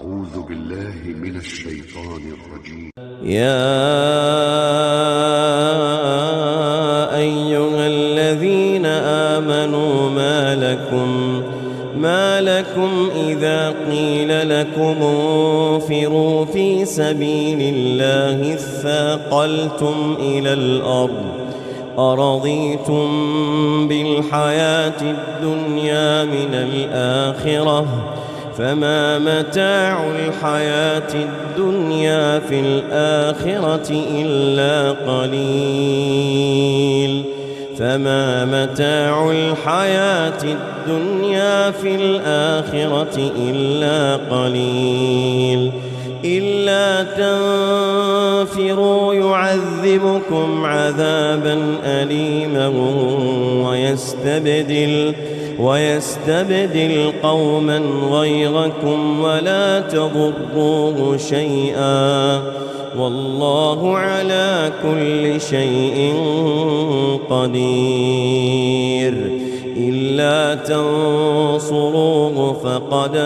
أعوذ بالله من الشيطان الرجيم. يا أيها الذين آمنوا ما لكم إذا قيل لكم انفروا في سبيل الله اثاقلتم إلى الأرض أرضيتم بالحياة الدنيا من الآخرة فما متاع الحياة الدنيا في الآخرة إلا قليل فما متاع الحياة الدنيا في الآخرة إلا قليل إلا تنفروا يعذبكم عذابا أليما ويستبدل قوما غيركم ولا تضروه شيئا والله على كل شيء قدير إلا تنصروه فقد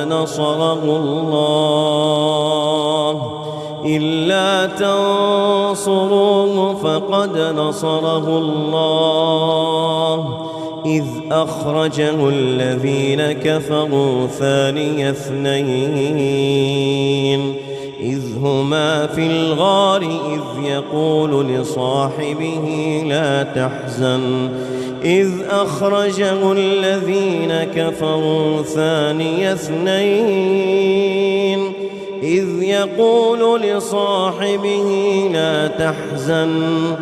نصره الله إذ أخرجه الذين كفروا ثاني اثنين إذ هما في الغار إذ يقول لصاحبه لا تحزن إذ أخرجه الذين كفروا ثاني اثنين إذ يقول لصاحبه لا تحزن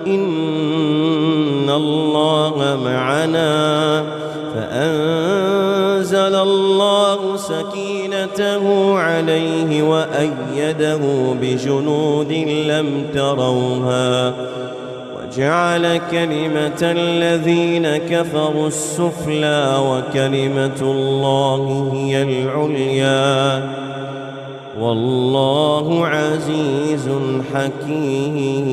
إن الله معنا فأنزل الله سكينته عليه وأيده بجنود لم تروها وجعل كلمة الذين كفروا السفلى وكلمة الله هي العليا والله عزيز حكيم.